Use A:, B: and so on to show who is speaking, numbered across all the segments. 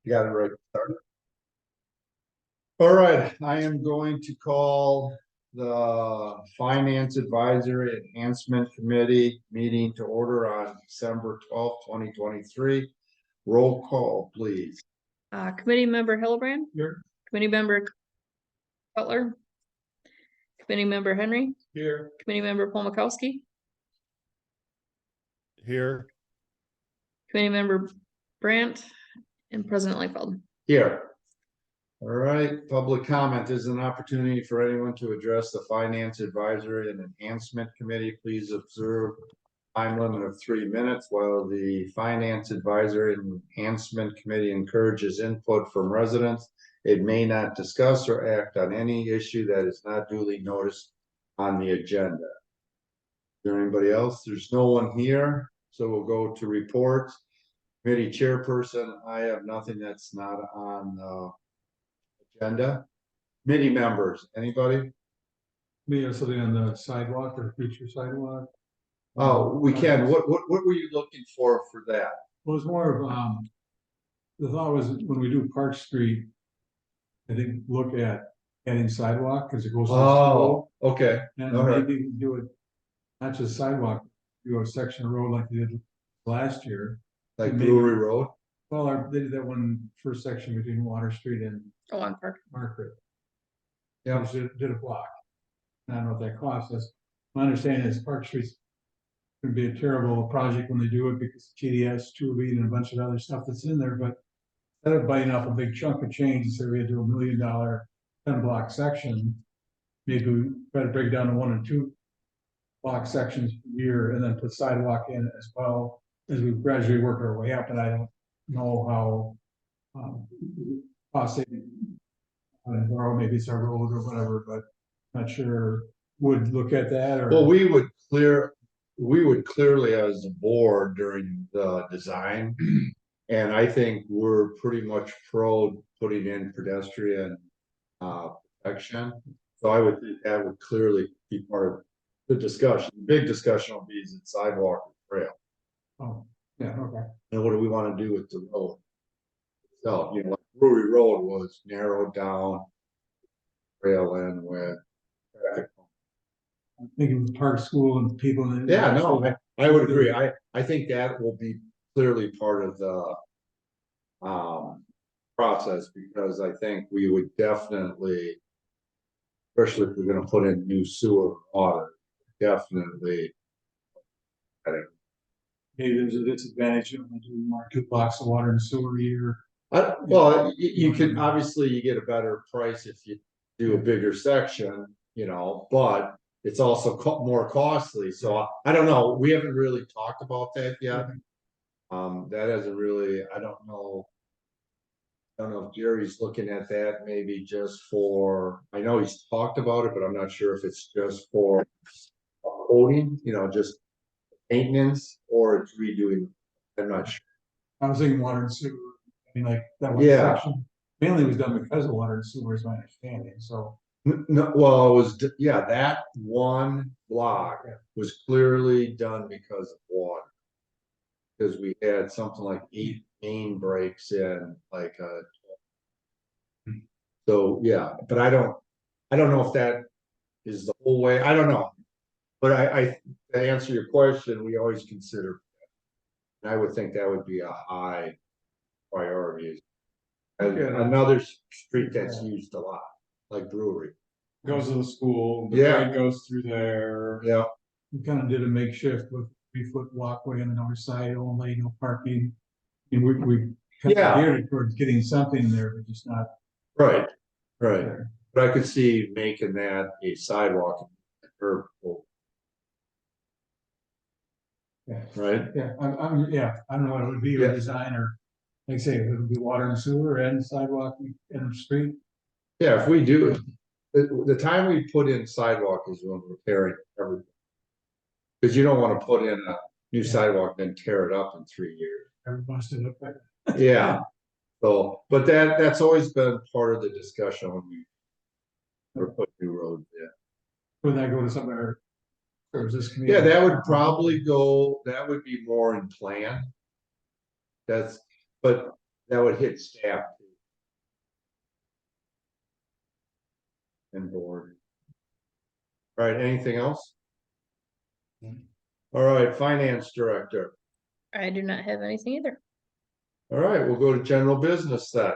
A: You got it right. Start. All right, I am going to call the Finance Advisory Enhancement Committee meeting to order on December 12th, 2023. Roll call, please.
B: Committee member Hillebrand.
A: Here.
B: Committee member Cutler. Committee member Henry.
A: Here.
B: Committee member Polmakowski.
C: Here.
B: Committee member Brandt and President Lightfeld.
A: Here. All right, public comment is an opportunity for anyone to address the Finance Advisory and Enhancement Committee. Please observe time limit of 3 minutes while the Finance Advisory and Enhancement Committee encourages input from residents. It may not discuss or act on any issue that is not duly noticed on the agenda. Is there anybody else? There's no one here, so we'll go to reports. Committee chairperson, I have nothing that's not on agenda. Committee members, anybody?
D: Me or something on the sidewalk or future sidewalk?
A: Oh, we can. What were you looking for that?
D: Well, it's more of, the thought was when we do Park Street, I think look at adding sidewalk because it goes to the school.
A: Oh, okay.
D: And
A: all right.
D: maybe do it, not just sidewalk, do a section of road like we did last year.
A: Like
D: maybe-
A: Brewery Road?
D: Well, they did that one first section between Water Street and
B: On Park.
D: Margaret.
A: Yeah.
D: Did a block. I don't know what that cost us. My understanding is Park Street's gonna be a terrible project when they do it because GDS, Tubi, and a bunch of other stuff that's in there, but instead of biting off a big chunk of change, so we had to do $1 million 10-block section, maybe we try to break down to 1 and 2 block sections per year and then put sidewalk in as well as we gradually work our way up. And I don't know how cost saving borrow, maybe it's our road or whatever, but not sure would look at that or.
A: Well, we would clearly as a board during the design, and I think we're pretty much pro putting in pedestrian protection. So I would think that would clearly be part of the discussion. The big discussion will be is it sidewalk or trail.
D: Oh, yeah, okay.
A: And what do we want to do with the road? So, you know, like Brewery Road was narrowed down, rail in with traffic.
D: I'm thinking Park School and people.
A: Yeah, no, I would agree. I think that will be clearly part of the process because I think we would definitely, especially if we're going to put in new sewer water, definitely.
D: Maybe there's a disadvantage when we do more 2 blocks of water and sewer a year.
A: Well, you can obviously you get a better price if you do a bigger section, you know, but it's also more costly. So I don't know. We haven't really talked about that yet. That hasn't really. I don't know if Jerry's looking at that maybe just for. I know he's talked about it, but I'm not sure if it's just for coating, you know, just maintenance or it's redoing. I'm not sure.
D: I was thinking water and sewer. I mean, like that one section mainly was done because of water and sewer, is my understanding. So
A: no, well, it was that one block was clearly done because of water. Because we had something like 8 main breaks in, like so yeah. But I don't know if that is the whole way. I don't know. But I to answer your question, we always consider. And I would think that would be a high priority. Another street that's used a lot, like Brewery.
D: goes to the school. The
A: Yeah.
D: grade goes through there.
A: Yeah.
D: We kind of did a makeshift with 3-foot walkway on the north side only, no parking. And we kind of geared it towards getting something there, but just not
A: Right.
D: there.
A: But I could see making that a sidewalk curb.
D: Yeah.
A: Right.
D: Yeah, I don't know what it would be or design or, like I say, it would be water and sewer and sidewalk and street.
A: Yeah, if we do it, the time we put in sidewalk is when we're tearing everything. Because you don't want to put in a new sidewalk and tear it up in 3 years.
D: Everyone's to look better.
A: Yeah. So, but that's always been part of the discussion when we put new roads in.
D: Would that go to somewhere? Or is this community?
A: Yeah, that would probably go, that would be more in plan. But That would hit staff. And board. All right, anything else? All right, finance director.
B: I do not have anything either.
A: All right, we'll go to general business then.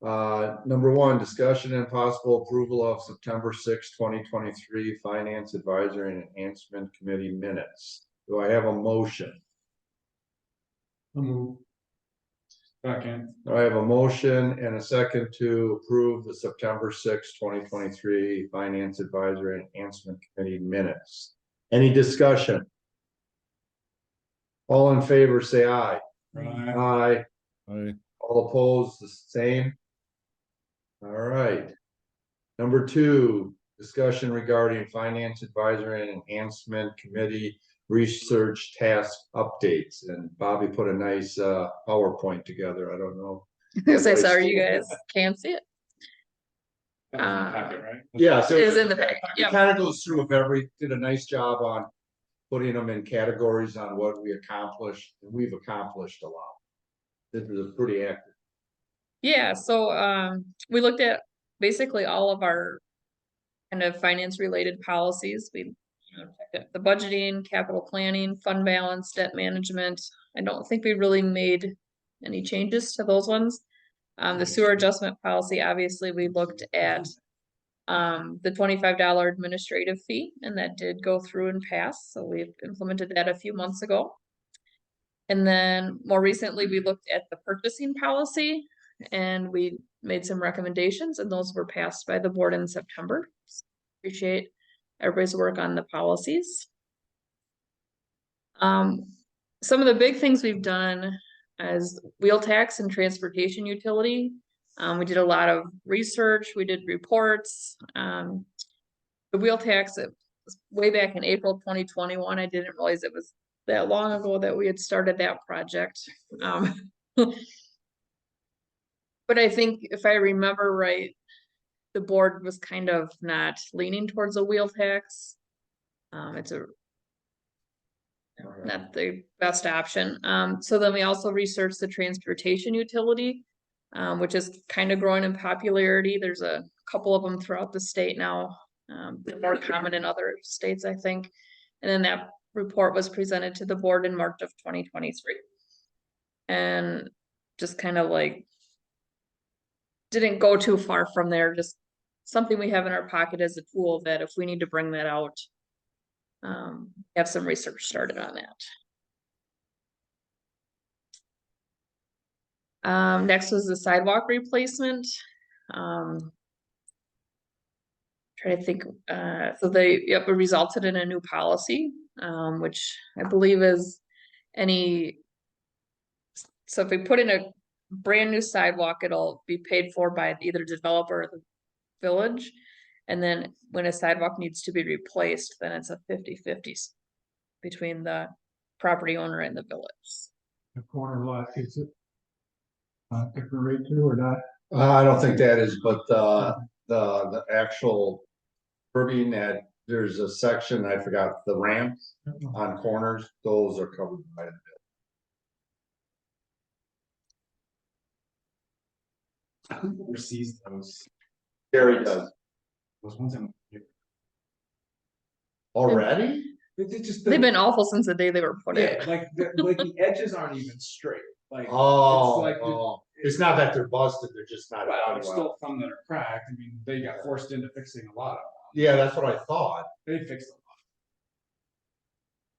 A: Number one, discussion and possible approval of September 6, 2023 Finance Advisory and Enhancement Committee minutes. Do I have a motion?
D: I'll move. Second.
A: I have a motion and a second to approve the September 6, 2023 Finance Advisory and Enhancement Committee minutes. Any discussion? All in favor, say aye. Aye.
C: Aye.
A: All opposed, the same. All right. Number two, discussion regarding Finance Advisory and Enhancement Committee research task updates. And Bobby put a nice PowerPoint together. I don't know.
B: So sorry, you guys can't see it.
A: Yeah, so
B: It is in the packet.
A: it
B: Yep.
A: kind of goes through of did a nice job on putting them in categories on what we accomplished, and we've accomplished a lot. This is pretty active.
B: Yeah, so we looked at basically all of our kind of finance related policies. We checked at the budgeting, capital planning, fund balance, debt management. I don't think we really made any changes to those ones. The sewer adjustment policy, obviously, we looked at the $25 administrative fee, and that did go through and pass. So we've implemented that a few months ago. And then more recently, we looked at the purchasing policy and we made some recommendations, and those were passed by the board in September. Appreciate everybody's work on the policies. Some of the big things we've done as wheel tax and transportation utility. We did a lot of research, we did reports. The wheel tax, it was way back in April 2021. I didn't realize it was that long ago that we had started that project. But I think if I remember right, the board was kind of not leaning towards a wheel tax. It's not the best option. So then we also researched the transportation utility, which is kind of growing in popularity. There's a couple of them throughout the state now. They're more common in other states, I think. And then that report was presented to the board in March of 2023. And just kind of like didn't go too far from there, just something we have in our pocket as a tool that if we need to bring that out, have some research started on that. Next was the sidewalk replacement. Try to think, so it resulted in a new policy, which I believe is so if we put in a brand new sidewalk, it'll be paid for by either developer or the village. And then when a sidewalk needs to be replaced, then it's a 50-50 between the property owner and the village.
D: The corner lot, is it different rate too or not?
A: I don't think that is, but the actual curbing that there's a section, I forgot, the ramps on corners, those are covered by the bill.
E: Who receives those?
A: Gary does.
E: Those ones in.
A: Already?
E: They just.
B: They've been awful since the day they were put in.
E: Yeah, like the edges aren't even straight, like.
A: Oh,
E: It's like.
A: it's not that they're busted, they're just not.
E: Well,
A: done
E: there's
A: well.
E: still some that are cracked, I mean, they got forced into fixing a lot of them.
A: Yeah, that's what I thought.
E: They fixed a lot.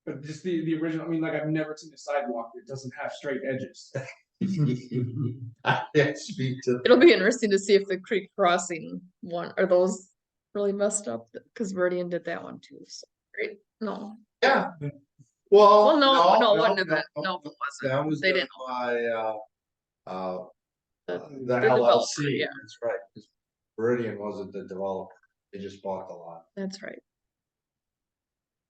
E: But just the original, I mean, like, I've never seen a sidewalk that doesn't have straight edges.
A: I can't speak to.
B: It'll be interesting to see if the creek crossing one, are those really messed up? Cause Meridian did that one too, so, right? No.
A: Yeah. Well,
B: Well, no, it wouldn't have been.
A: no,
B: No, it wasn't.
A: That was
B: They
A: done
B: didn't.
A: by, the
B: developer,
A: LLC,
B: yeah.
A: that's right, 'cause Meridian wasn't the developer, they just bought the lot.
B: That's right.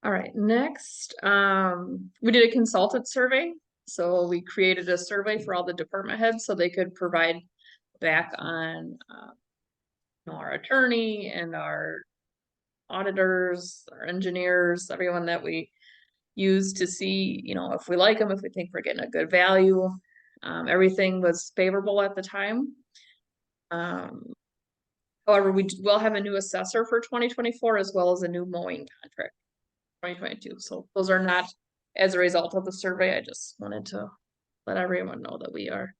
B: All right, next, we did a consultant survey. So we created a survey for all the department heads so they could provide back on our attorney and our auditors, our engineers, everyone that we use to see, if we like them, if we think we're getting a good value. Everything was favorable at the time. However, we will have a new assessor for 2024 as well as a new mowing contract. 2022, so those are not as a result of the survey. I just wanted to let everyone know that we are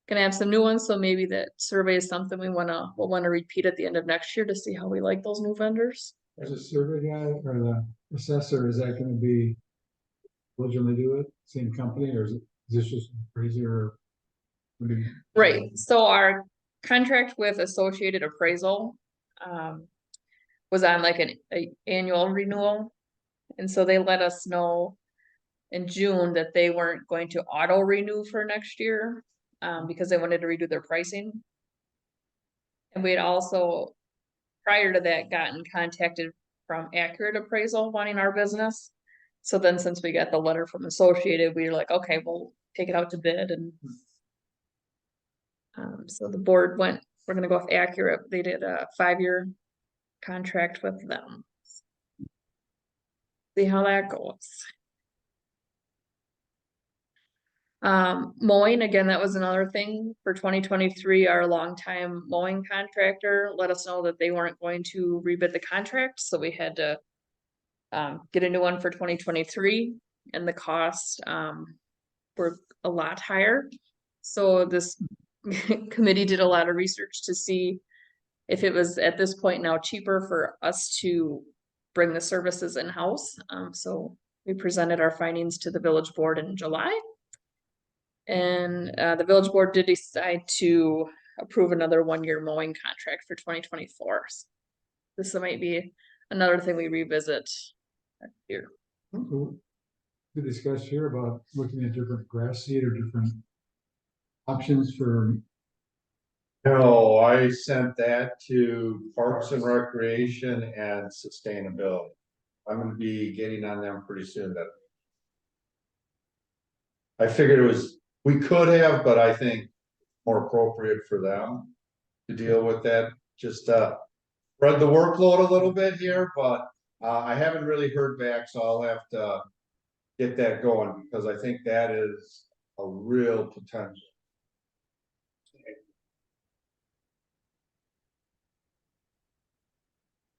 B: gonna have some new ones, so maybe that survey is something we'll wanna repeat at the end of next year to see how we like those new vendors.
D: As a survey guy or the assessor, is that gonna be, originally do it, same company, or is this just crazy or?
B: Right, so our contract with Associated Appraisal was on like a annual renewal. And so they let us know in June that they weren't going to auto renew for next year, because they wanted to redo their pricing. And we had also, prior to that, gotten contacted from Accurate Appraisal wanting our business. So then since we got the letter from Associated, we were like, okay, we'll take it out to bid and so the board went, we're gonna go with Accurate. They did a 5-year contract with them. See how that goes. Mowing, again, that was another thing for 2023. Our longtime mowing contractor let us know that they weren't going to rebid the contract, so we had to get a new one for 2023, and the cost were a lot higher. So this committee did a lot of research to see if it was at this point now cheaper for us to bring the services in-house. So we presented our findings to the village board in July. And the village board did decide to approve another 1-year mowing contract for 2024. This might be another thing we revisit next year.
D: We discussed here about looking at different grass seed or different options for.
A: No, I sent that to Parks and Recreation and Sustainability. I'm gonna be getting on them pretty soon. That I figured it was, we could have, but I think more appropriate for them to deal with that. Just spread the workload a little bit here, but I haven't really heard back, so I'll have to get that going because I think that is a real potential.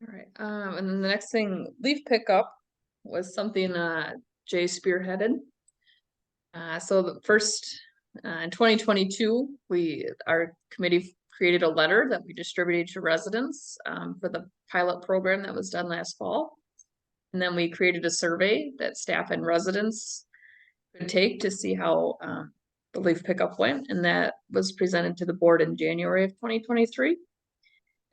B: All right, and then the next thing, leaf pickup was something Jay spearheaded. So the first, in 2022, our committee created a letter that we distributed to residents for the pilot program that was done last fall. And then we created a survey that staff and residents could take to see how the leaf pickup went, and that was presented to the board in January of 2023.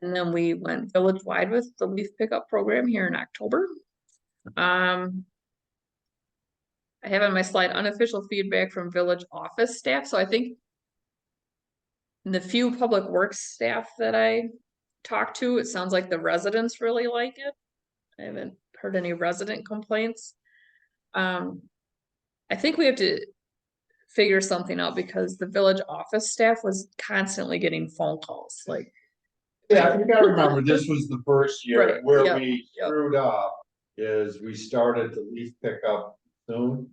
B: And then we went village-wide with the leaf pickup program here in October. I have on my slide unofficial feedback from village office staff, so I think the few public works staff that I talked to, it sounds like the residents really like it. I haven't heard any resident complaints. I think we have to figure something out because the village office staff was constantly getting phone calls, like.
A: Yeah, you gotta remember, this was the first year
B: Right,
A: where
B: yep,
A: we
B: yep.
A: screwed up is we started the leaf pickup soon.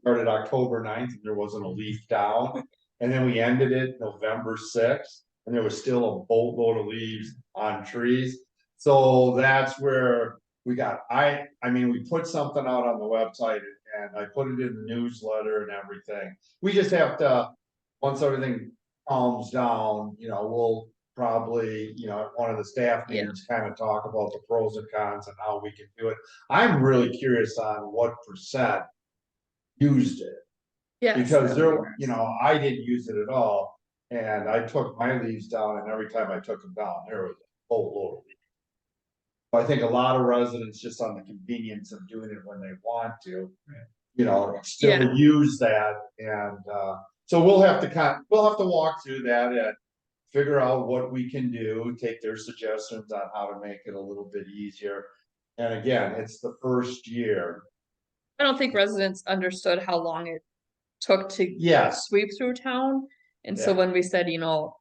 A: Started October 9th, and there wasn't a leaf down, and then we ended it November 6th, and there was still a boatload of leaves on trees. So that's where we got, I mean, we put something out on the website and I put it in the newsletter and everything. We just have to, once everything calms down, you know, we'll probably, you know, at one of the staff meetings kind of talk about the pros and cons and how we can do it. I'm really curious on what percent used it.
B: Yes,
A: Because there, you know, I didn't use it at all, and I took my leaves down, and every time I took them down, there was a whole load of leaves. I think a lot of residents, just on the convenience of doing it when they want to, you know, still use that, and so we'll have to walk through that and figure out what we can do, take their suggestions on how to make it a little bit easier. And again, it's the first year.
B: I don't think residents understood how long it took to sweep through town. And so when we said, you know,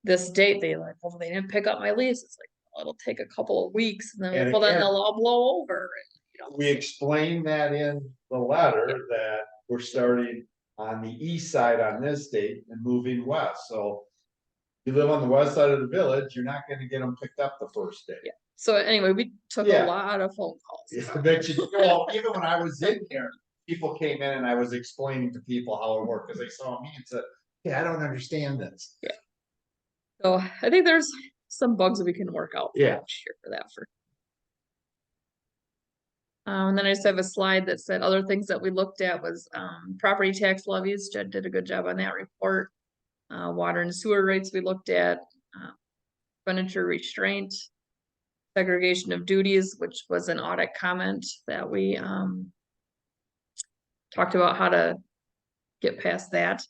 B: this date, they like, well, they didn't pick up my leaves. It's like, well, it'll take a couple of weeks and then,
A: And
B: well, then
A: again,
B: they'll all blow over. And, you know,
A: we explained that in the letter that we're starting on the east side on this date and moving west, so. You live on the west side of the village, you're not gonna get them picked up the first day.
B: So anyway, we took
A: Yeah.
B: a lot of phone calls.
A: Yeah, I bet you, well, even when I was in here, people came in and I was explaining to people how it worked, cause they saw me and said, yeah, I don't understand this.
B: So I think there's some bugs that we can work out.
A: Yeah.
B: Next year for that for. And then I just have a slide that said other things that we looked at was, property tax levies. Jed did a good job on that report. Water and sewer rates we looked at, expenditure restraint. Segregation of duties, which was an audit comment that we, talked about how to get past that.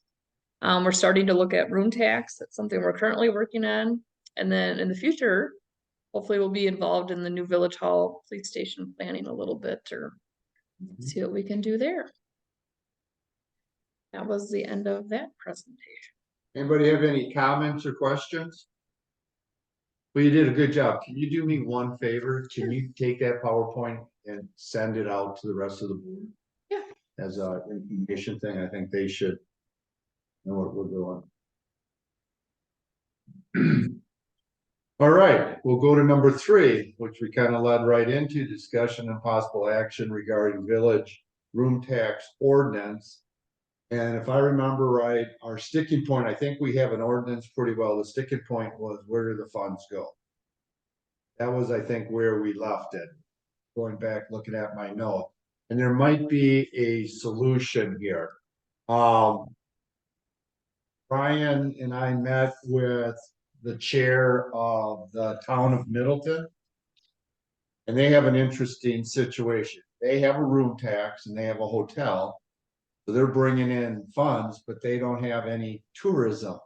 B: We're starting to look at room tax. That's something we're currently working on. And then in the future, hopefully we'll be involved in the new Village Hall Police Station planning a little bit or see what we can do there. That was the end of that presentation.
A: Anybody have any comments or questions? Well, you did a good job. Can you do me one favor? Can you take that PowerPoint and send it out to the rest of the board?
B: Yeah.
A: As a information thing, I think they should know what we're doing. All right, we'll go to number 3, which we kind of led right into, discussion and possible action regarding village room tax ordinance. And if I remember right, our sticking point, I think we have an ordinance pretty well. The sticking point was, where do the funds go? That was, I think, where we left it. Going back, looking at my note, and there might be a solution here. Brian and I met with the chair of the town of Middleton. And they have an interesting situation. They have a room tax and they have a hotel. So they're bringing in funds, but they don't have any tourism.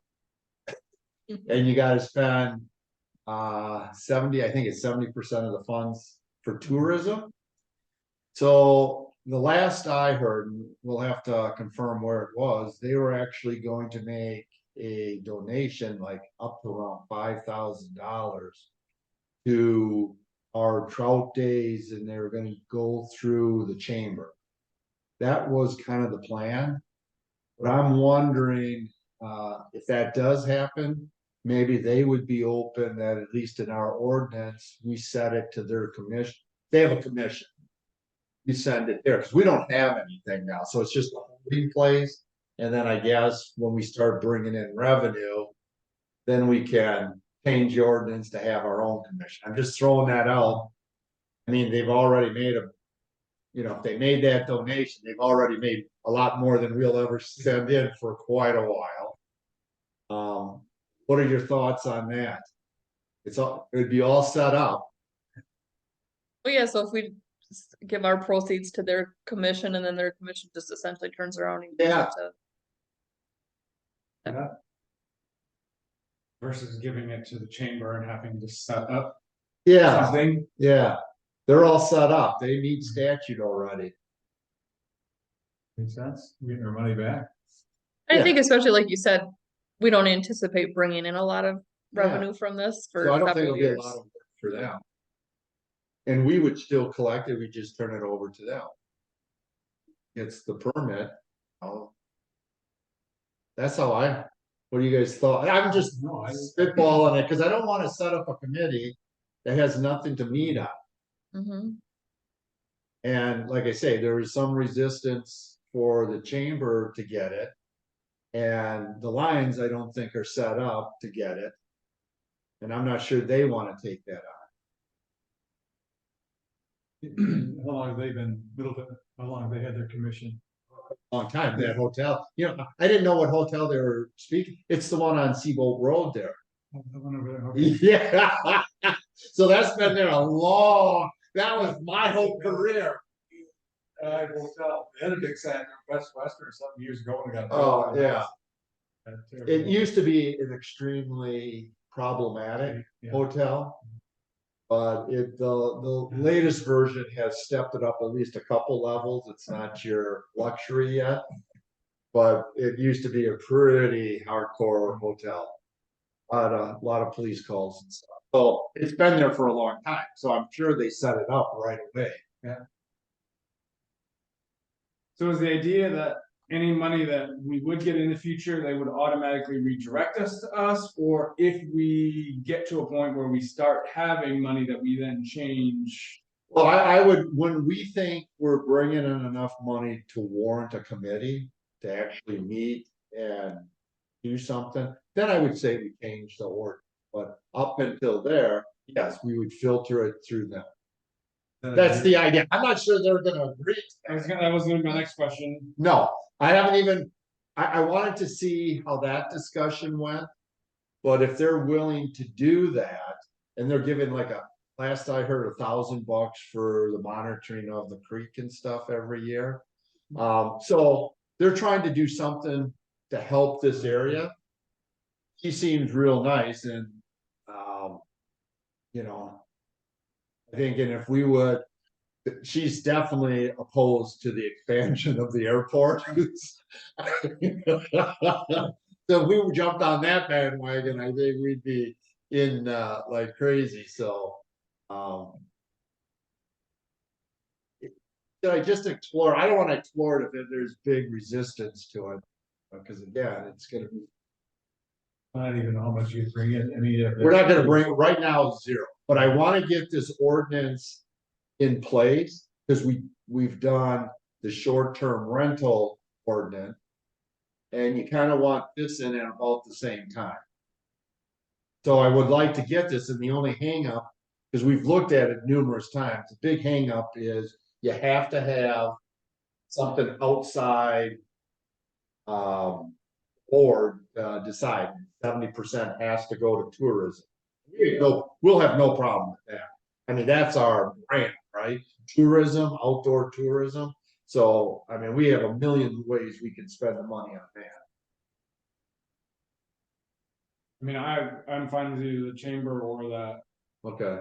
A: And you gotta spend 70, I think it's 70% of the funds for tourism. So the last I heard, and we'll have to confirm where it was, they were actually going to make a donation like up to around $5,000 to our trout days, and they were gonna go through the chamber. That was kind of the plan. But I'm wondering if that does happen, maybe they would be open that at least in our ordinance, we set it to their commission. They have a commission. We send it there, because we don't have anything now, so it's just a holding place. And then I guess when we start bringing in revenue, then we can change the ordinance to have our own commission. I'm just throwing that out. I mean, they've already made if they made that donation, they've already made a lot more than we'll ever send in for quite a while. What are your thoughts on that? It'd be all set up.
B: Well, yeah, so if we just give our proceeds to their commission and then their commission just essentially turns around and gives
A: Yeah.
B: it to.
E: Versus giving it to the chamber and having to set up
A: Yeah,
E: something.
A: yeah. They're all set up. They need statute already.
D: Makes sense, getting our money back.
B: I
A: Yeah.
B: think especially like you said, we don't anticipate bringing in a lot of
A: Yeah.
B: revenue from this for
A: So I
B: a
A: don't think
B: couple
A: it'll be a
B: years.
A: lot of work for them. And we would still collect it, we just turn it over to them. It's the permit. That's how what do you guys thought? I'm just
D: No,
A: spitballing it, because I don't want to set up a committee that has nothing to meet on.
B: Mhm.
A: And like I say, there is some resistance for the chamber to get it. And the Lions, I don't think, are set up to get it. And I'm not sure they want to take that on.
D: How long have they been Middleton? How long have they had their commission?
A: Long time, that hotel, I didn't know what hotel they were speaking, it's the one on Seabolt Road there.
D: Oh, that one over there, okay.
A: Yeah, so that's been there that was my whole career.
D: Hotel, they had a big sign there, Western something years ago when I got.
A: Oh, yeah,
D: Terrible.
A: it used to be an extremely problematic
D: Yeah.
A: hotel. But the latest version has stepped it up at least a couple levels. It's not your luxury yet. But it used to be a pretty hardcore hotel. A lot of police calls and stuff. So it's been there for a long time. So I'm sure they set it up right away.
E: So is the idea that any money that we would get in the future, they would automatically redirect us to us? Or if we get to a point where we start having money that we then change?
A: Well, I would, when we think we're bringing in enough money to warrant a committee to actually meet and do something, then I would say we change the order. But up until there, yes, we would filter it through them. That's the idea. I'm not sure they're gonna agree.
E: That was gonna be my next question.
A: No, I haven't even, I wanted to see how that discussion went. But if they're willing to do that, and they're giving like last I heard, $1,000 for the monitoring of the creek and stuff every year. So they're trying to do something to help this area. He seems real nice and, you know, I think, and if we would, she's definitely opposed to the expansion of the airport. So if we jumped on that bandwagon, I think we'd be in like crazy, so. Should I just explore? I don't want to explore it if there's big resistance to it, because again, it's gonna be.
D: I don't even know how much you bring in, I mean.
A: We're not gonna bring, right now, zero, but I wanna get this ordinance in place, because we've done the short-term rental ordinance. And you kind of want this in at about the same time. So I would like to get this, and the only hangup, because we've looked at it numerous times, the big hangup is you have to have something outside. Board decide 70% has to go to tourism. We'll have no problem with that. I mean, that's our brand, right? Tourism, outdoor tourism. So, I mean, we have a million ways we can spend the money on that.
E: I mean, I'm fine with either the chamber or that.
A: Okay,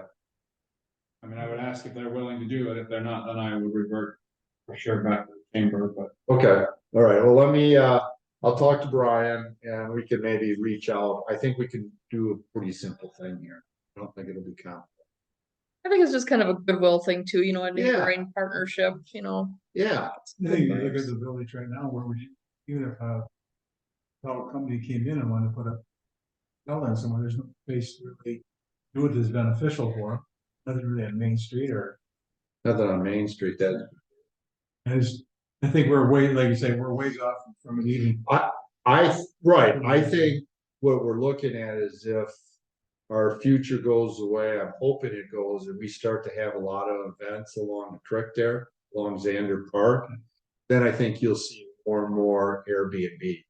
E: I mean, I would ask if they're willing to do it. If they're not, then I would revert for sure back to the chamber, but.
A: okay, all right, well, let me, I'll talk to Brian and we can maybe reach out. I think we can do a pretty simple thing here. I don't think it'll be complicated.
B: I think it's just kind of a goodwill thing too, you know, a
A: Yeah.
B: neighboring partnership, you know.
A: Yeah,
D: I think you look at the village right now where even if a fellow company came in and wanted to put a building somewhere, there's no place to really do it that's beneficial for them. Nothing really on Main Street or,
A: nothing on Main Street that.
D: I think we're way, like you say, we're ways off from it even.
A: Right, I think what we're looking at is if our future goes the way I'm hoping it goes, and we start to have a lot of events along the creek there, along Xander Park, then I think you'll see more and more Airbnb.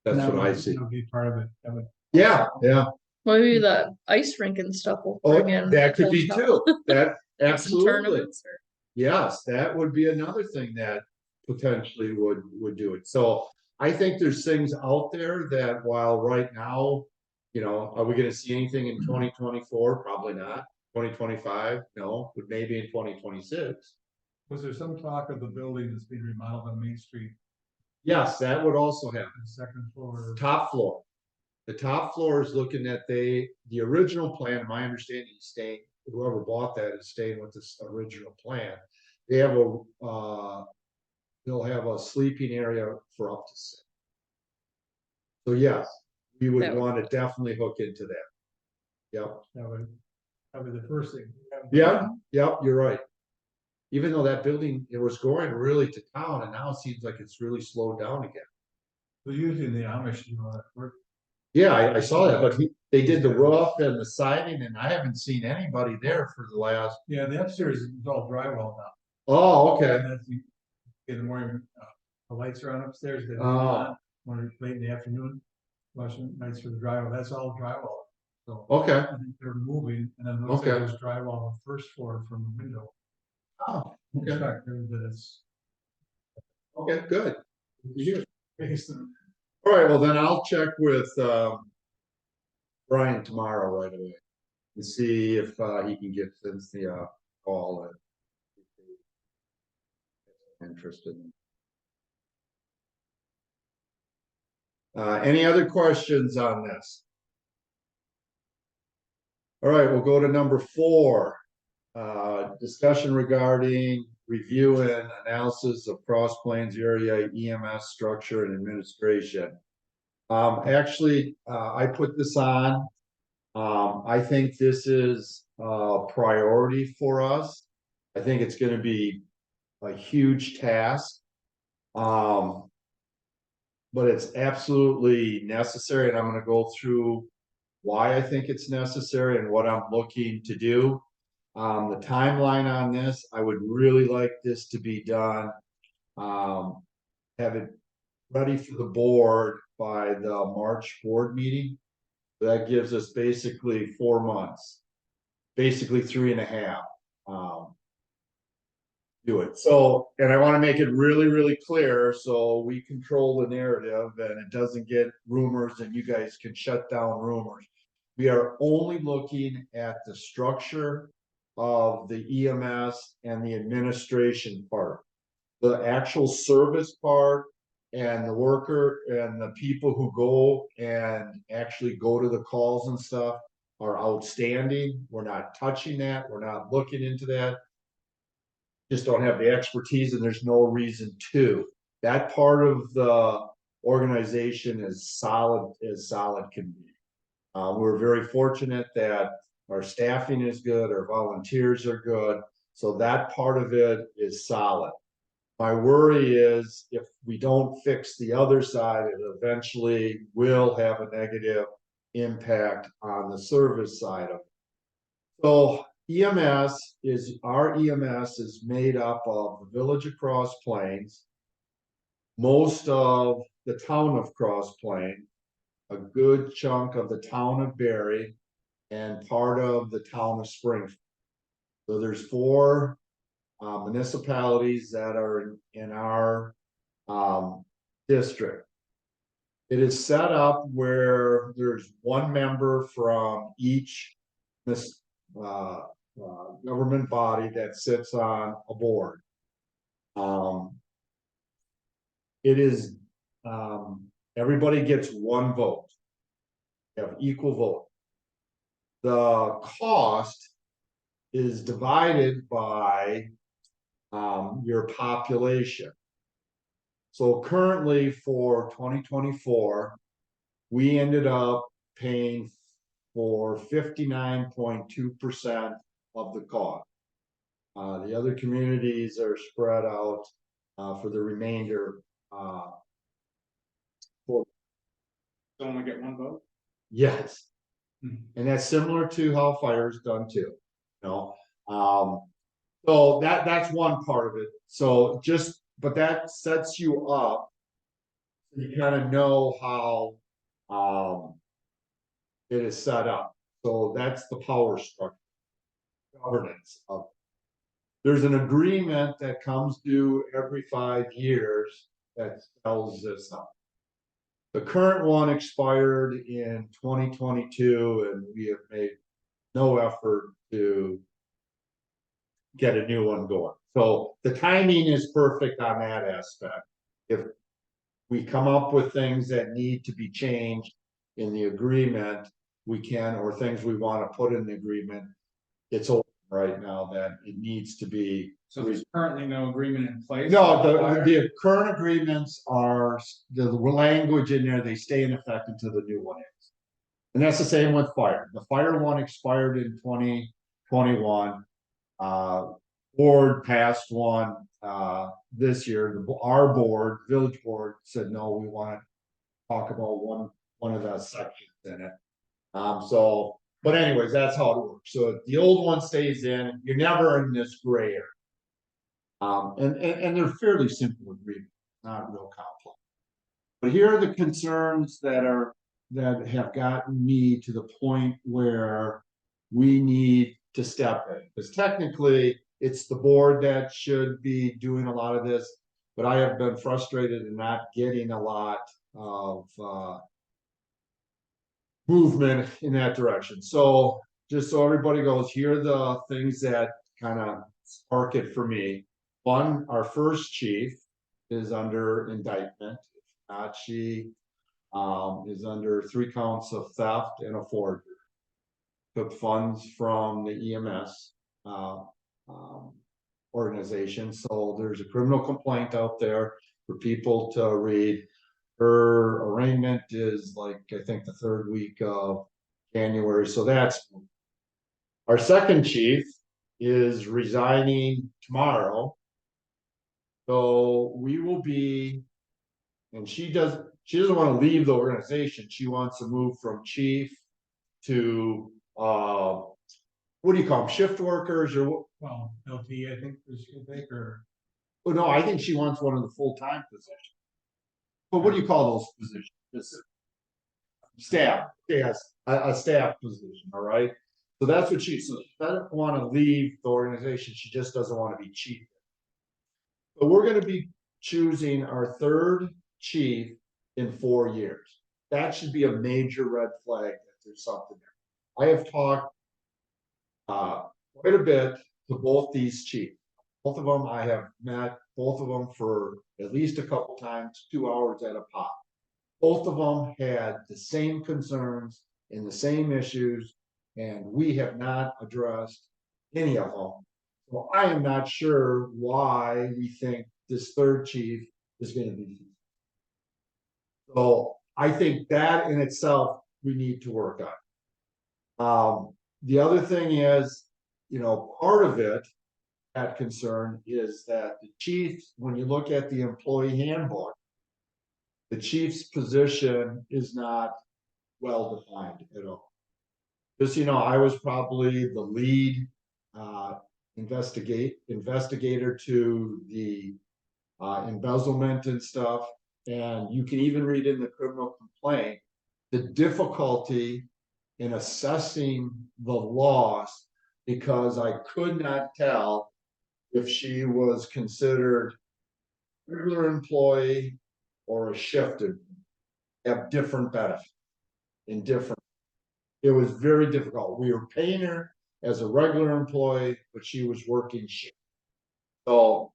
A: That's what I see.
D: That'll be part of it. That would.
A: Yeah, yeah.
B: Maybe the ice rink and stuff will
A: Oh,
B: bring in.
A: that could be
B: hotel.
A: too. That
B: Some
A: absolutely.
B: tournaments or-
A: Yes, that would be another thing that potentially would do it. So I think there's things out there that while right now, you know, are we gonna see anything in 2024? Probably not. 2025, no, but maybe in 2026.
D: Was there some talk of the building that's being remodeled on Main Street,
A: Yes, that would also happen.
D: the second floor?
A: Top floor. The top floor is looking at the original plan, my understanding is staying, whoever bought that is staying with this original plan. They have they'll have a sleeping area for up to 6. So yes, we would
B: That would-
A: want to definitely hook into that. Yep,
D: That was the first thing.
A: yeah, yep, you're right. Even though that building, it was going really to town, and now it seems like it's really slowed down again.
D: So usually in the Amish, you know, work.
A: Yeah, I saw that, but they did the roof and the siding, and I haven't seen anybody there for the last.
D: Yeah, the upstairs is all drywall now.
A: Oh, okay.
D: And that's, you get the morning, the lights are on upstairs, they leave
A: Oh.
D: on, when it's late in the afternoon. Watching nights for the drywall, that's all drywall. So
A: Okay.
D: I think they're moving, and then it looks like
A: Okay.
D: there's drywall on the first floor from the window.
A: Oh,
D: In
A: okay.
D: fact, that it's.
A: Okay, good.
D: Based on.
A: All right, well then I'll check with Brian tomorrow right away and see if he can get Cynthia call and interested. Any other questions on this? All right, we'll go to number 4. Discussion regarding review and analysis of Cross Plains area EMS structure and administration. Actually, I put this on. I think this is a priority for us. I think it's gonna be a huge task. But it's absolutely necessary, and I'm gonna go through why I think it's necessary and what I'm looking to do. The timeline on this, I would really like this to be done. Have it ready for the board by the March board meeting. That gives us basically 4 months, basically 3.5. Do it. So, and I want to make it really, really clear so we control the narrative and it doesn't get rumors and you guys can shut down rumors. We are only looking at the structure of the EMS and the administration part. The actual service part and the worker and the people who go and actually go to the calls and stuff are outstanding. We're not touching that. We're not looking into that. Just don't have the expertise and there's no reason to. That part of the organization is solid can be. We're very fortunate that our staffing is good, our volunteers are good, so that part of it is solid. My worry is if we don't fix the other side, it eventually will have a negative impact on the service side of it. So our EMS is made up of the village of Cross Plains, most of the town of Cross Plains, a good chunk of the town of Berry, and part of the town of Springfield. So there's 4 municipalities that are in our district. It is set up where there's 1 member from each government body that sits on a board. It is everybody gets 1 vote. You have equal vote. The cost is divided by your population. So currently for 2024, we ended up paying for 59.2% of the cost. The other communities are spread out for the remainder.
E: Only get 1 vote?
A: Yes. And that's similar to how fire is done too, you know. So that's one part of it. So but that sets you up. You kind of know how it is set up. So that's the power structure, governance of. There's an agreement that comes due every 5 years that spells this out. The current one expired in 2022, and we have made no effort to get a new one going. So the timing is perfect on that aspect. If we come up with things that need to be changed in the agreement, we can, or things we want to put in the agreement, it's open right now that it needs to be.
E: So there's currently no agreement in place?
A: No, the current agreements are, the language in there, they stay in effect until the new one is. And that's the same with fire. The fire one expired in 2021. Board passed one this year. Our board, village board, said no, we want to talk about one of the sections in it. So, but anyways, that's how it works. So if the old one stays in, you're never in this gray area. And they're fairly simple agreements, not real complex. But here are the concerns that have gotten me to the point where we need to step in. Because technically, it's the board that should be doing a lot of this, but I have been frustrated in not getting a lot of movement in that direction. So just so everybody goes, here are the things that kind of spark it for me. One, our first chief is under indictment. If not, she is under 3 counts of theft and a forgery. Took funds from the EMS. organization, so there's a criminal complaint out there for people to read. Her arraignment is like, I think, the third week of January, so that's. Our second chief is resigning tomorrow. So we will be, and she doesn't want to leave the organization. She wants to move from chief to, what do you call them, shift workers or,
D: Well, LT, I think, or.
A: oh, no, I think she wants one of the full-time positions. But what do you call those positions? Staff, yes, a staff position, all right? So that's what she doesn't want to leave the organization. She just doesn't want to be chief. But we're going to be choosing our third chief in 4 years. That should be a major red flag that there's something there. I have talked quite a bit to both these chiefs. Both of them, I have met both of them for at least a couple times, 2 hours at a pop. Both of them had the same concerns and the same issues, and we have not addressed any of them. So I am not sure why we think this third chief is going to be. So I think that in itself, we need to work on. The other thing is, part of it, that concern is that the chief, when you look at the employee handbook, the chief's position is not well defined at all. Just, I was probably the lead investigator to the embezzlement and stuff. And you can even read in the criminal complaint, the difficulty in assessing the loss, because I could not tell if she was considered a regular employee or a shifted, have different benefits in different. It was very difficult. We were paying her as a regular employee, but she was working shift. So,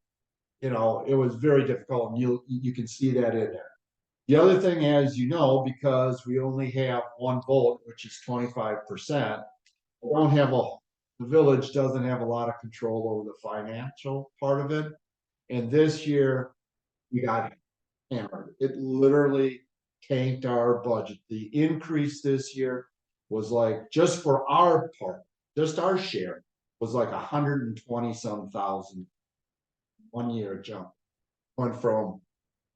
A: it was very difficult, and you can see that in there. The other thing is, because we only have one vote, which is 25%, the village doesn't have a lot of control over the financial part of it. And this year, we got hammered. It literally tanked our budget. The increase this year was like, just for our part, just our share, was like 120 some thousand. 1 year jump. Went from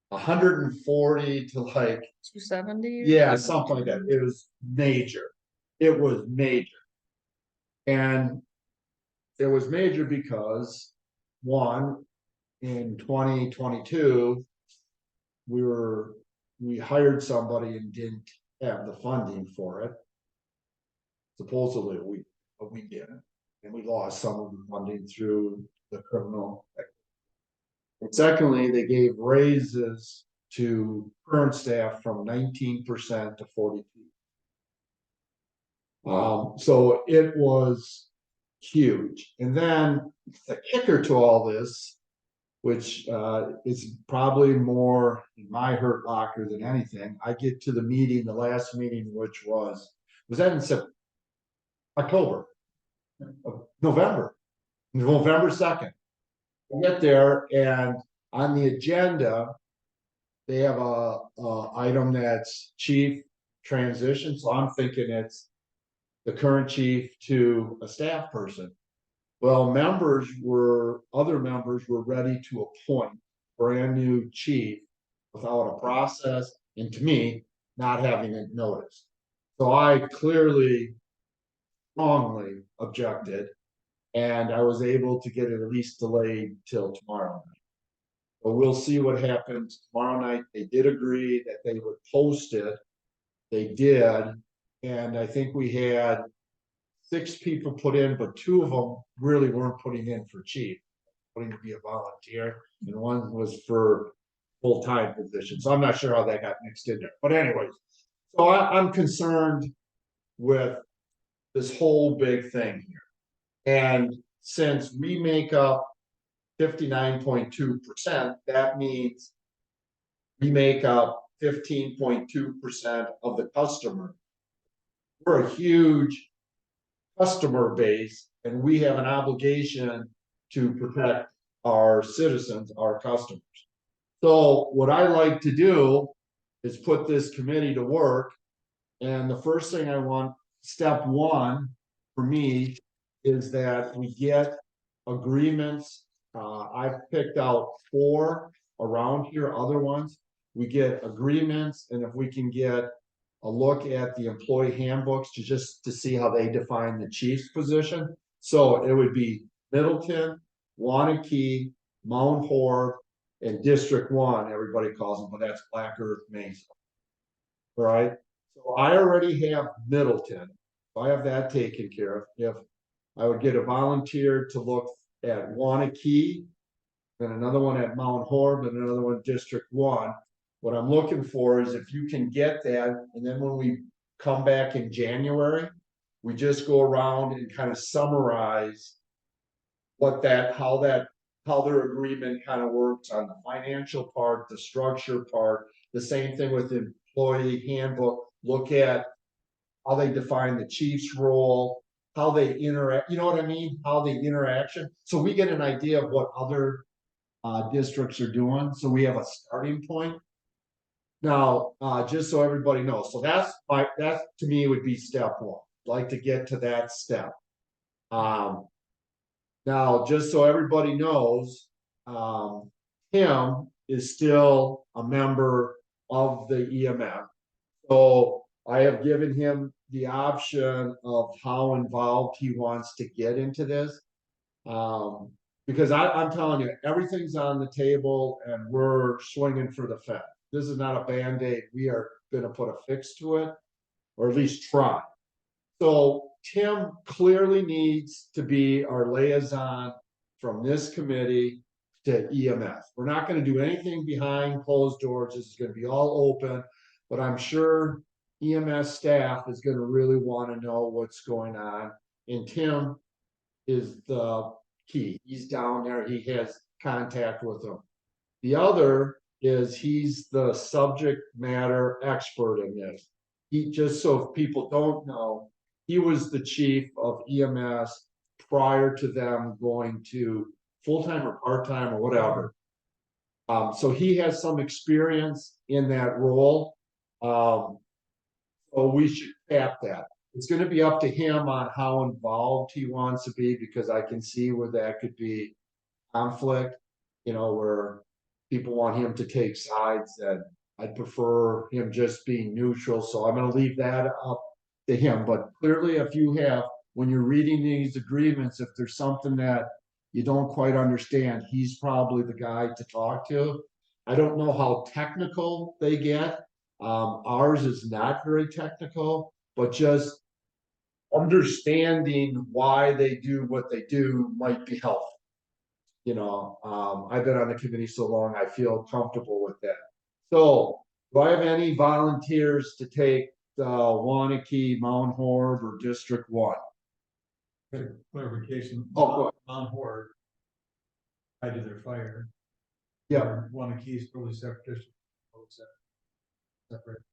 A: 140 to like
B: 270.
A: Yeah, something like that. It was major. It was major. And it was major because, one, in 2022, we hired somebody and didn't have the funding for it. Supposedly but we didn't. And we lost some of the funding through the criminal. And secondly, they gave raises to current staff from 19% to 42%. So it was huge. And then the kicker to all this, which is probably more in my hurt locker than anything, I get to the meeting, the last meeting, which was that in October, November 2nd. I get there, and on the agenda, they have a item that's chief transition. So I'm thinking it's the current chief to a staff person. Well, other members were ready to appoint brand new chief without a process, and to me, not having it noticed. So I clearly, strongly objected, and I was able to get it at least delayed till tomorrow night. But we'll see what happens tomorrow night. They did agree that they would post it. They did, and I think we had 6 people put in, but 2 of them really weren't putting in for chief, putting to be a volunteer, and 1 was for full-time position. So I'm not sure how that got mixed in there. But anyways, so I'm concerned with this whole big thing here. And since we make up 59.2%, that means we make up 15.2% of the customer. We're a huge customer base, and we have an obligation to protect our citizens, our customers. So what I like to do is put this committee to work. And the first thing I want, step one for me, is that we get agreements. I've picked out 4 around here, other ones. We get agreements, and if we can get a look at the employee handbooks to just to see how they define the chief's position. So it would be Middleton, Wanakee, Mount Horeb, and District 1, everybody calls them, but that's Black Earth Mesa. All right, so I already have Middleton. If I have that taken care of, if I would get a volunteer to look at Wanakee, then another one at Mount Horeb, and another one District 1. What I'm looking for is if you can get that, and then when we come back in January, we just go around and kind of summarize what that, how their agreement kind of works on the financial part, the structure part, the same thing with the employee handbook, look at how they define the chief's role, how they interact, you know what I mean? How the interaction, so we get an idea of what other districts are doing, so we have a starting point. Now, just so everybody knows, so that to me would be step 1. I'd like to get to that step. Now, just so everybody knows, Tim is still a member of the EMF. So I have given him the option of how involved he wants to get into this. Because I'm telling you, everything's on the table and we're swinging for the fence. This is not a Band-Aid. We are going to put a fix to it, or at least try. So Tim clearly needs to be our liaison from this committee to EMS. We're not going to do anything behind closed doors. This is going to be all open, but I'm sure EMS staff is going to really want to know what's going on. And Tim is the key. He's down there. He has contact with them. The other is he's the subject matter expert in this. He, just so if people don't know, he was the chief of EMS prior to them going to full-time or part-time or whatever. So he has some experience in that role. So we should tap that. It's going to be up to him on how involved he wants to be, because I can see where that could be conflict, you know, where people want him to take sides, and I'd prefer him just being neutral. So I'm going to leave that up to him. But clearly, if you have, when you're reading these agreements, if there's something that you don't quite understand, he's probably the guy to talk to. I don't know how technical they get. Ours is not very technical, but just understanding why they do what they do might be helpful. You know, I've been on the committee so long, I feel comfortable with that. So, do I have any volunteers to take Wanakee, Mount Horeb, or District 1?
D: Clarification.
A: Oh,
D: Mount Horeb, I did their fire.
A: Yeah.
D: Wanakee's totally separate district. Separate.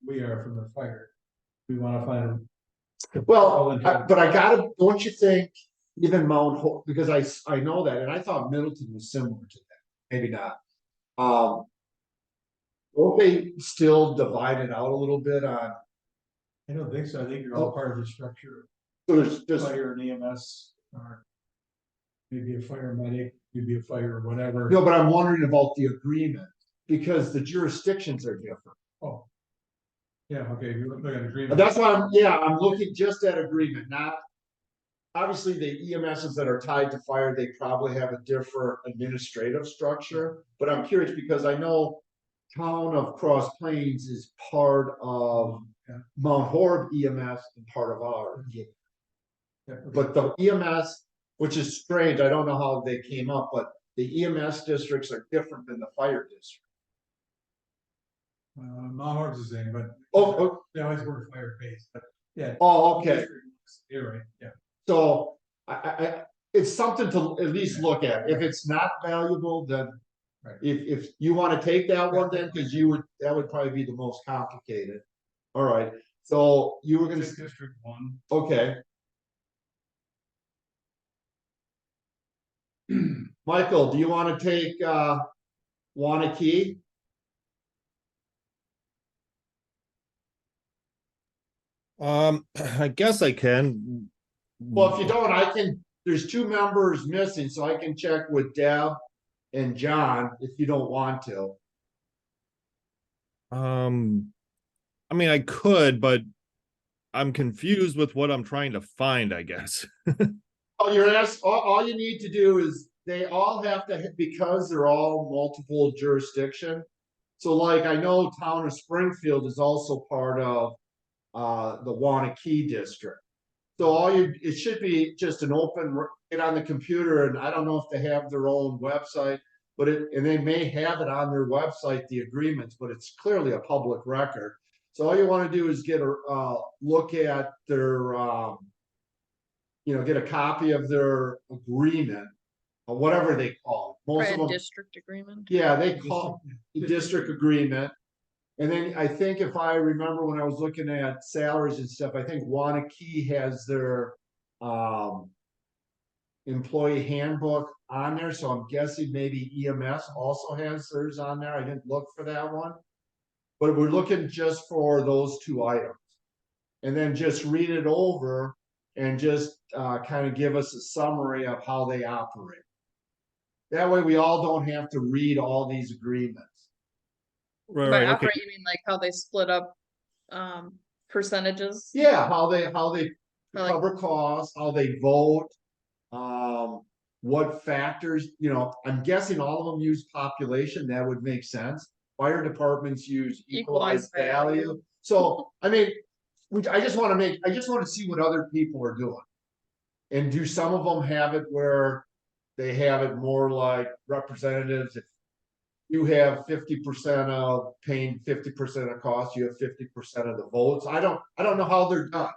D: We are from the fire. We want to find
A: Well, but I gotta, don't you think, even Mount Horeb, because I know that, and I thought Middleton was similar to that, maybe not. Won't they still divide it out a little bit on?
D: I don't think so. I think you're all part of the structure.
A: So there's just,
D: Fire and EMS, or maybe a fire medic, maybe a fire or whatever.
A: no, but I'm wondering about the agreement, because the jurisdictions are different.
D: Oh. Yeah, okay, you look at agreement.
A: That's why I'm looking just at agreement, not. Obviously, the EMSs that are tied to fire, they probably have a different administrative structure, but I'm curious because I know town of Cross Plains is part of Mount Horeb EMS and part of ours.
D: Yeah, okay.
A: But the EMS, which is strange, I don't know how they came up, but the EMS districts are different than the fire district.
D: Mount Horeb's the same, but
A: Oh,
D: they always work fire based, but yeah.
A: oh, okay.
D: You're right, yeah.
A: So it's something to at least look at. If it's not valuable, then
D: Right.
A: if you want to take that one, then because that would probably be the most complicated. All right. So you were going to
D: District 1.
A: okay. Michael, do you want to take, Wanakee?
C: I guess I can.
A: Well, if you don't, I can, there's two members missing, so I can check with Deb and John if you don't want to.
C: I mean, I could, but I'm confused with what I'm trying to find, I guess.
A: Oh, all you need to do is, they all have to, because they're all multiple jurisdiction. So like, I know town of Springfield is also part of, the Wanakee district. So it should be just an open, get on the computer, and I don't know if they have their own website, but and they may have it on their website, the agreements, but it's clearly a public record. So all you want to do is get a, look at their, get a copy of their agreement, or whatever they call it. Most of
B: Brad
A: them,
B: district agreement.
A: yeah, they call the district agreement. And then I think if I remember when I was looking at salaries and stuff, I think Wanakee has their employee handbook on there. So I'm guessing maybe EMS also has theirs on there. I didn't look for that one. But we're looking just for those two items. And then just read it over and just kind of give us a summary of how they operate. That way we all don't have to read all these agreements.
C: Right,
B: By
C: right, okay.
B: operate, you mean like how they split up, percentages?
A: Yeah, how they
B: Like-
A: cover costs, how they vote, what factors, I'm guessing all of them use population, that would make sense. Fire departments use equalized
B: Equalized
A: value.
B: value.
A: So, I mean, I just want to see what other people are doing. And do some of them have it where they have it more like representatives? If you have 50% of paying 50% of cost, you have 50% of the votes. I don't know how they're done.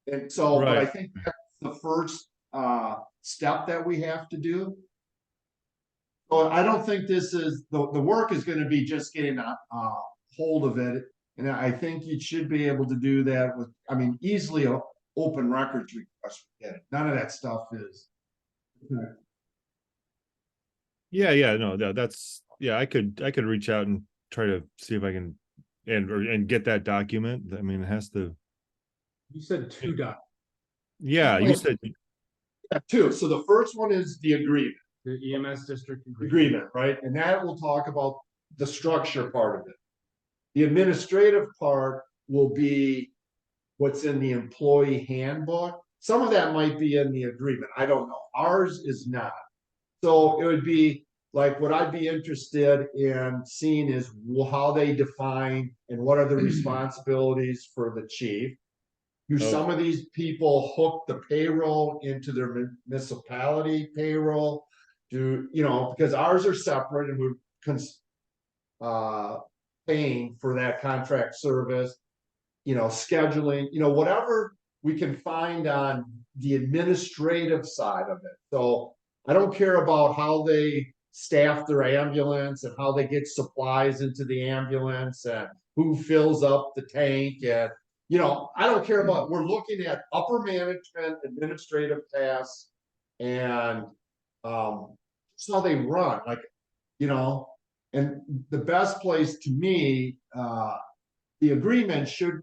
A: And so, but I
C: Right.
A: think that's the first step that we have to do. So I don't think this is, the work is gonna be just getting a hold of it. And I think you should be able to do that with, I mean, easily a open records request. None of that stuff is.
C: Yeah, no, that's, yeah, I could reach out and try to see if I can and get that document. I mean, it has to,
E: You said two dots,
C: yeah, you said,
A: Two, so the first one is the agreement.
E: the EMS district
A: Agreement, right? And that will talk about the structure part of it. The administrative part will be what's in the employee handbook. Some of that might be in the agreement. I don't know. Ours is not. So it would be like, what I'd be interested in seeing is how they define and what are the responsibilities for the chief. Do some of these people hook the payroll into their municipality payroll? Because ours are separate and we're paying for that contract service, scheduling, whatever we can find on the administrative side of it. So I don't care about how they staff their ambulance and how they get supplies into the ambulance and who fills up the tank. And I don't care about, we're looking at upper management, administrative tasks, and just how they run, like, and the best place to me, the agreement should,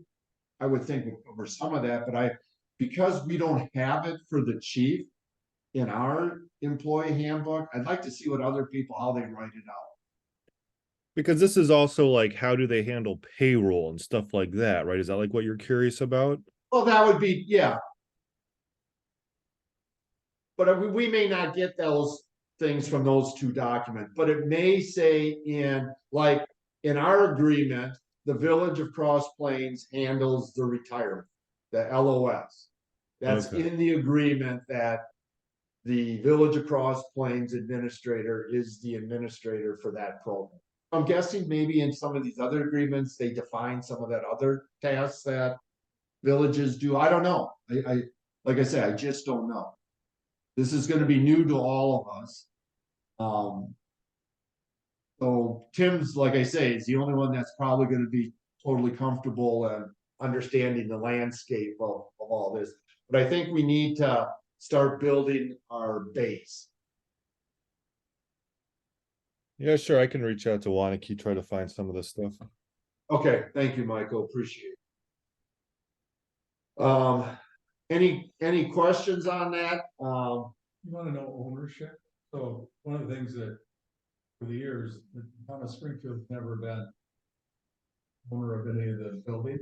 A: I would think, would cover some of that, but because we don't have it for the chief in our employee handbook, I'd like to see what other people, how they write it out.
C: because this is also like, how do they handle payroll and stuff like that, right? Is that like what you're curious about?
A: Well, that would be, yeah. But we may not get those things from those two documents, but it may say in our agreement, the Village of Cross Plains handles the retirement, the LOS. That's
C: Okay.
A: in the agreement, that the Village of Cross Plains administrator is the administrator for that program. I'm guessing maybe in some of these other agreements, they define some of that other tasks that villages do. I don't know. Like I said, I just don't know. This is gonna be new to all of us. So Tim's, like I say, is the only one that's probably gonna be totally comfortable and understanding the landscape of all this. But I think we need to start building our base.
C: Yeah, sure, I can reach out to Wanakee, try to find some of this stuff.
A: Okay, thank you, Michael, appreciate it. Any questions on that?
D: You wanna know ownership? So one of the things that for the years, the town of Springfield's never been owner of any of the building,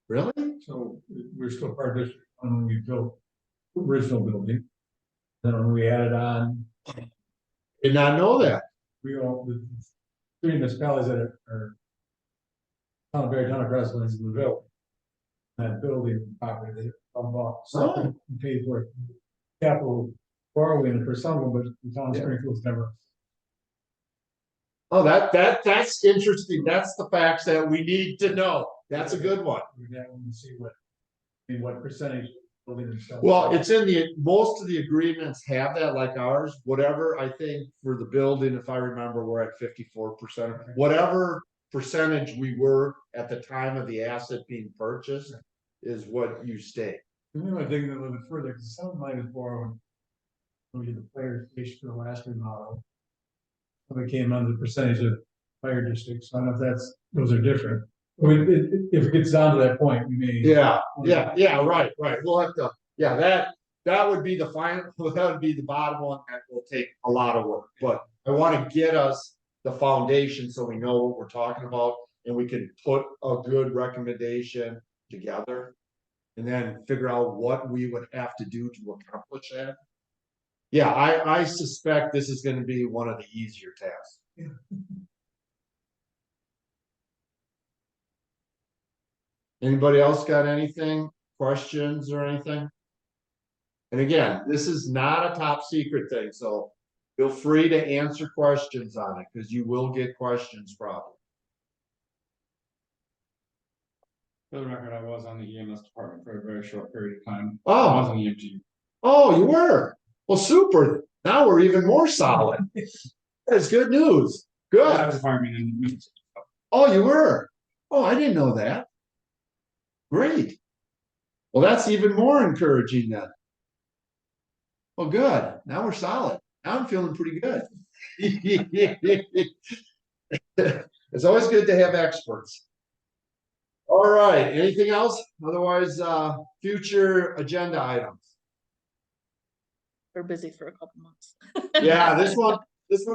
A: Really?
D: so we're still part of district when we built the original building. Then when we added on,
A: Did not know that.
D: we all, the three municipalities that are town of Berry, town of Crestline, and Laville. That building property, they bought something and paid for it. Capital borrowing for some of them, but the town of
A: Yeah.
D: Springfield's never.
A: Oh, that's interesting. That's the facts that we need to know. That's a good one.
D: We got to see what, I mean, what percentage building themselves.
A: Well, it's in most of the agreements have that like ours, whatever, I think for the building, if I remember, we're at 54%. Whatever percentage we were at the time of the asset being purchased is what you state.
D: We might dig a little bit further, because some of mine is borrowed. We did the fire station for the last remodel. Some of it came under the percentage of fire districts, so I don't know if those are different. I mean, if it gets down to that point, we may.
A: Yeah, right. We'll have to, that would be the final, that would be the bottom one. That will take a lot of work, but I want to get us the foundation so we know what we're talking about and we can put a good recommendation together. And then figure out what we would have to do to accomplish that. Yeah, I suspect this is gonna be one of the easier tasks. Anybody else got anything, questions or anything? And again, this is not a top secret thing, so feel free to answer questions on it, because you will get questions probably.
E: For the record, I was on the EMS department for a very short period of time. I
A: Oh,
E: was an EMT.
A: oh, you were? Well, super. Now we're even more solid. That's good news.
E: I
A: Good.
E: was fireman in.
A: Oh, you were? Oh, I didn't know that. Great. Well, that's even more encouraging then. Well, good. Now we're solid. Now I'm feeling pretty good. It's always good to have experts. All right, anything else? Otherwise, future agenda items.
B: We're busy for a couple months.
A: Yeah, this one, this is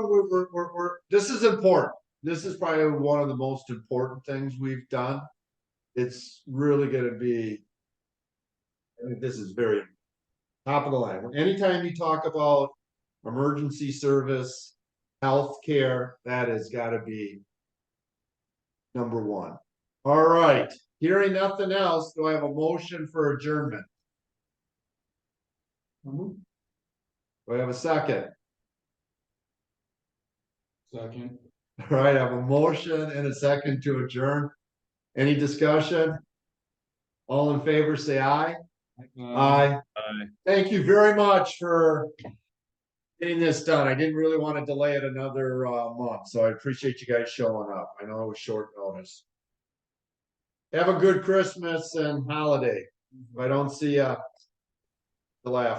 A: important. This is probably one of the most important things we've done. It's really gonna be, I think this is very top of the line. Anytime you talk about emergency service, healthcare, that has gotta be number one. All right, hearing nothing else, do I have a motion for adjournment? Do I have a second?
E: Second.
A: All right, I have a motion and a second to adjourn. Any discussion? All in favor, say aye. Aye.
C: Aye.
A: Thank you very much for getting this done. I didn't really want to delay it another month, so I appreciate you guys showing up. I know it was short notice. Have a good Christmas and holiday. If I don't see you, laugh.